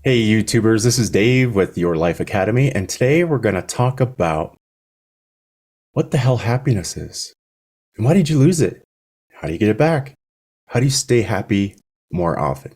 Hey YouTubers, this is Dave with Your Life Academy, and today we're going to talk about what the hell happiness is. And why did you lose it? How do you get it back? How do you stay happy more often?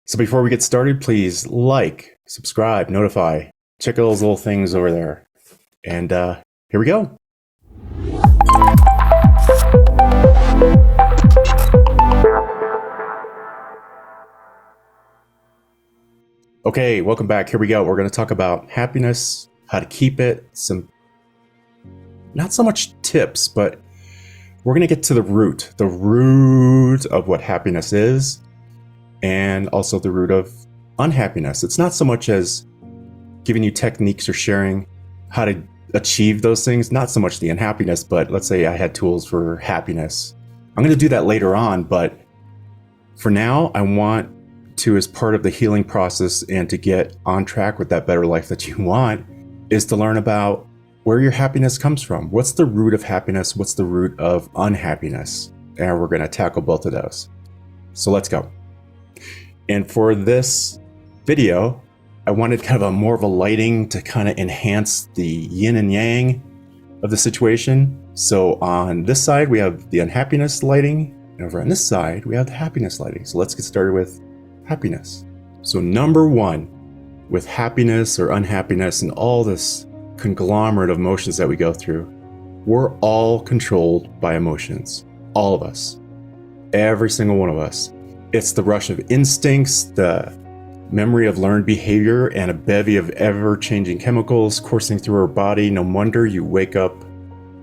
So before we get started, please like, subscribe, notify, check out those little things over there. And here we go. Okay, welcome back. Here we go. We're going to talk about happiness, how to keep it, some not so much tips, but we're going to get to the root of what happiness is, and also the root of unhappiness. It's not so much as giving you techniques or sharing how to achieve those things, not so much the unhappiness, but let's say I had tools for happiness. I'm going to do that later on, but for now, I want to, as part of the healing process and to get on track with that better life that you want, is to learn about where your happiness comes from. What's the root of happiness? What's the root of unhappiness? And we're going to tackle both of those. So let's go. And for this video, I wanted kind of more of a lighting to kind of enhance the yin and yang of the situation. So on this side, we have the unhappiness lighting, and over on this side, we have the happiness lighting. So let's get started with happiness. So number one, with happiness or unhappiness and all this conglomerate of emotions that we go through, we're all controlled by emotions. All of us. Every single one of us. It's the rush of instincts, the memory of learned behavior, and a bevy of ever-changing chemicals coursing through our body. No wonder you wake up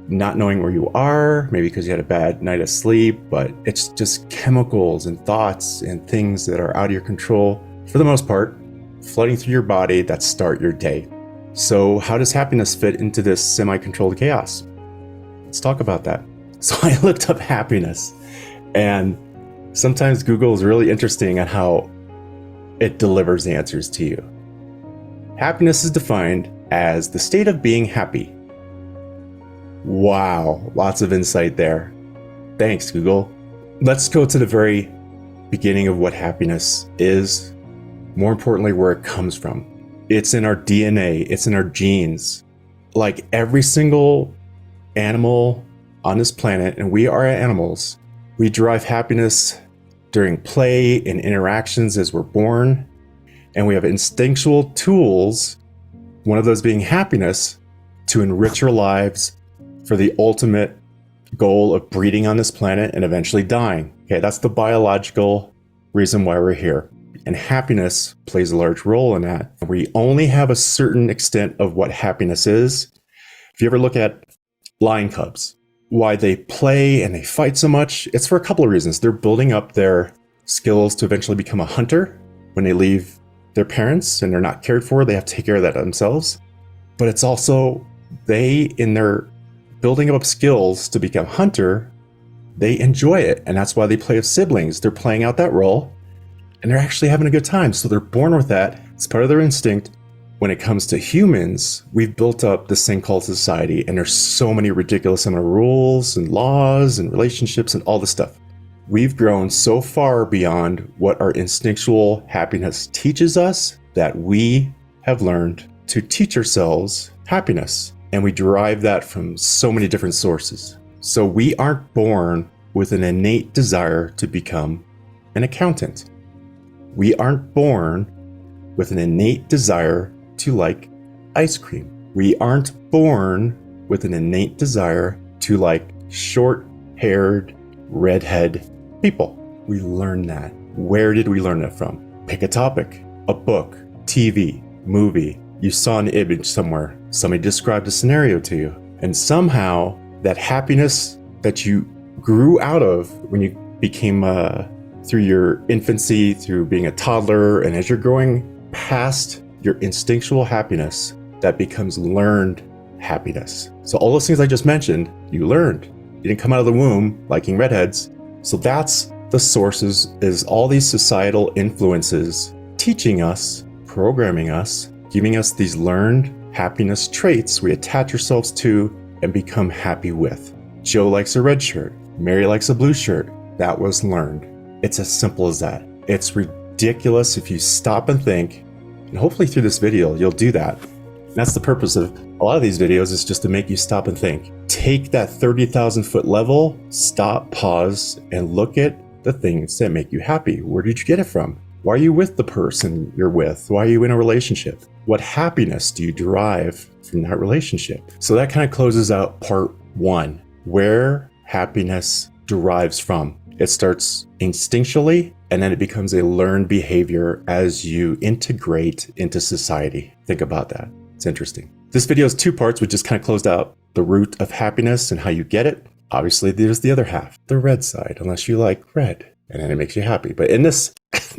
not knowing where you are, maybe because you had a bad night of sleep, but it's just chemicals and thoughts and things that are out of your control, for the most part, flooding through your body that start your day. So how does happiness fit into this semi-controlled chaos? Let's talk about that. So I looked up happiness, and sometimes Google is really interesting at how it delivers answers to you. Happiness is defined as the state of being happy. Wow, lots of insight there. Thanks, Google. Let's go to the very beginning of what happiness is. More importantly, where it comes from. It's in our DNA, it's in our genes. Like every single animal on this planet, and we are animals, we derive happiness during play and interactions as we're born. And we have instinctual tools, one of those being happiness, to enrich our lives for the ultimate goal of breeding on this planet and eventually dying. Okay, that's the biological reason why we're here. And happiness plays a large role in that. We only have a certain extent of what happiness is. If you ever look at lion cubs, why they play and they fight so much, it's for a couple of reasons. They're building up their skills to eventually become a hunter. When they leave their parents and they're not cared for, they have to take care of that themselves. But it's also in their building up skills to become hunter, they enjoy it. And that's why they play with siblings. They're playing out that role and they're actually having a good time. So they're born with that. It's part of their instinct. When it comes to humans, we've built up this thing called society, and there's so many ridiculous amount of rules and laws and relationships and all this stuff. We've grown so far beyond what our instinctual happiness teaches us that we have learned to teach ourselves happiness. And we derive that from so many different sources. So we aren't born with an innate desire to become an accountant. We aren't born with an innate desire to like ice cream. We aren't born with an innate desire to like short-haired, redhead people. We learn that. Where did we learn that from? Pick a topic, a book, TV, movie. You saw an image somewhere. Somebody described a scenario to you. And somehow that happiness that you grew out of when you became through your infancy, through being a toddler, and as you're growing past your instinctual happiness, that becomes learned happiness. So all those things I just mentioned, you learned. You didn't come out of the womb liking redheads. So that's the sources, is all these societal influences teaching us, programming us, giving us these learned happiness traits we attach ourselves to and become happy with. Joe likes a red shirt. Mary likes a blue shirt. That was learned. It's as simple as that. It's ridiculous if you stop and think, and hopefully through this video, you'll do that. And that's the purpose of a lot of these videos, is just to make you stop and think. Take that 30,000 foot level, stop, pause, and look at the things that make you happy. Where did you get it from? Why are you with the person you're with? Why are you in a relationship? What happiness do you derive from that relationship? So that kind of closes out part one, where happiness derives from. It starts instinctually, and then it becomes a learned behavior as you integrate into society. Think about that. It's interesting. This video is two parts. We just kind of closed out the root of happiness and how you get it. Obviously, there's the other half, the red side, unless you like red, and then it makes you happy. But in this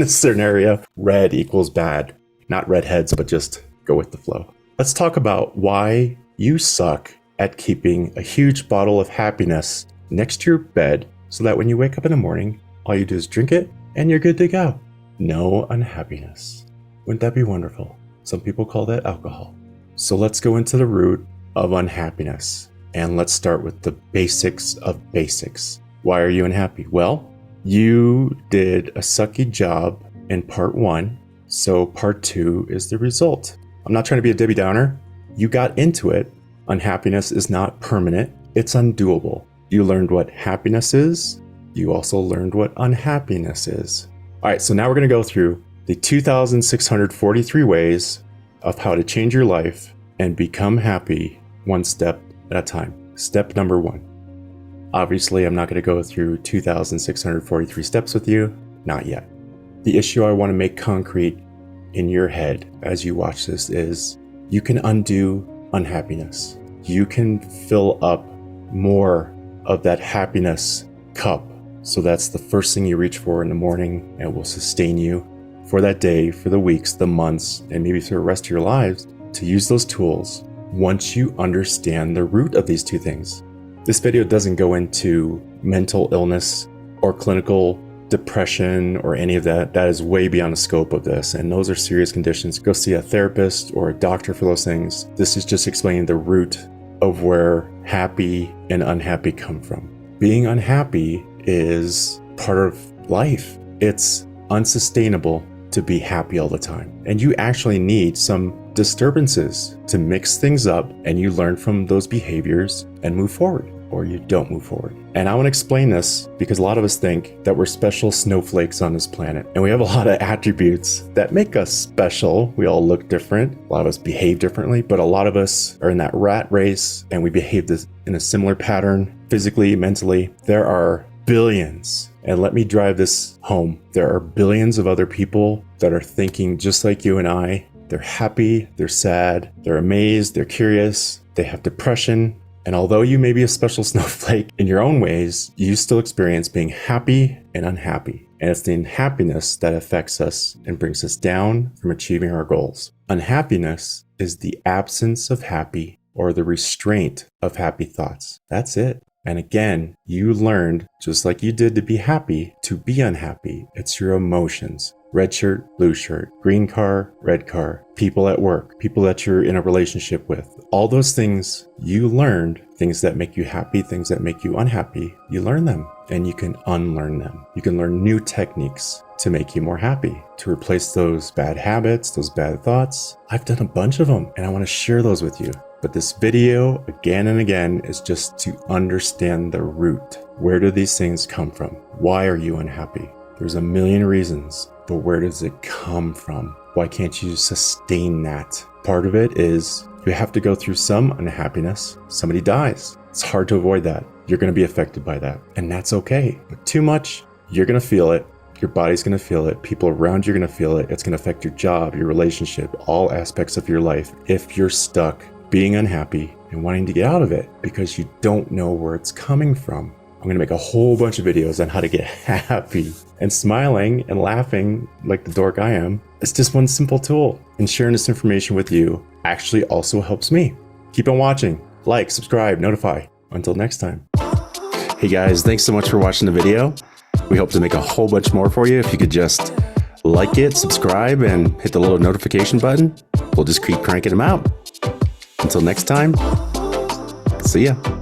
scenario, red equals bad. Not redheads, but just go with the flow. Let's talk about why you suck at keeping a huge bottle of happiness next to your bed so that when you wake up in the morning, all you do is drink it and you're good to go. No unhappiness. Wouldn't that be wonderful? Some people call that alcohol. So let's go into the root of unhappiness, and let's start with the basics of basics. Why are you unhappy? Well, you did a sucky job in part one, so part two is the result. I'm not trying to be a Debbie Downer. You got into it. Unhappiness is not permanent. It's undoable. You learned what happiness is. You also learned what unhappiness is. All right, so now we're going to go through the 2,643 ways of how to change your life and become happy one step at a time. Step number one. Obviously, I'm not going to go through 2,643 steps with you. Not yet. The issue I want to make concrete in your head as you watch this is you can undo unhappiness. You can fill up more of that happiness cup. So that's the first thing you reach for in the morning, and will sustain you for that day, for the weeks, the months, and maybe for the rest of your lives, to use those tools once you understand the root of these two things. This video doesn't go into mental illness or clinical depression or any of that. That is way beyond the scope of this, and those are serious conditions. Go see a therapist or a doctor for those things. This is just explaining the root of where happy and unhappy come from. Being unhappy is part of life. It's unsustainable to be happy all the time, and you actually need some disturbances to mix things up, and you learn from those behaviors and move forward, or you don't move forward. And I want to explain this because a lot of us think that we're special snowflakes on this planet, and we have a lot of attributes that make us special. We all look different. A lot of us behave differently, but a lot of us are in that rat race, and we behave this in a similar pattern, physically, mentally. There are billions, and let me drive this home. There are billions of other people that are thinking just like you and I. They're happy, they're sad, they're amazed, they're curious, they have depression. And although you may be a special snowflake in your own ways, you still experience being happy and unhappy. And it's the unhappiness that affects us and brings us down from achieving our goals. Unhappiness is the absence of happy, or the restraint of happy thoughts. That's it. And again, you learned, just like you did to be happy, to be unhappy. It's your emotions. Red shirt, blue shirt, green car, red car, people at work, people that you're in a relationship with. All those things you learned, things that make you happy, things that make you unhappy, you learn them and you can unlearn them. You can learn new techniques to make you more happy, to replace those bad habits, those bad thoughts. I've done a bunch of them and I want to share those with you. But this video, again and again, is just to understand the root. Where do these things come from? Why are you unhappy? There's a million reasons, but where does it come from? Why can't you sustain that? Part of it is you have to go through some unhappiness. Somebody dies. It's hard to avoid that. You're going to be affected by that, and that's okay. But too much, you're going to feel it. Your body's going to feel it. People around you are going to feel it. It's going to affect your job, your relationship, all aspects of your life. If you're stuck being unhappy and wanting to get out of it because you don't know where it's coming from. I'm going to make a whole bunch of videos on how to get happy, and smiling and laughing like the dork I am. It's just one simple tool, and sharing this information with you actually also helps me. Keep on watching, like, subscribe, notify. Until next time. Hey guys, thanks so much for watching the video. We hope to make a whole bunch more for you. If you could just like it, subscribe, and hit the little notification button, we'll just keep cranking them out. Until next time, see ya.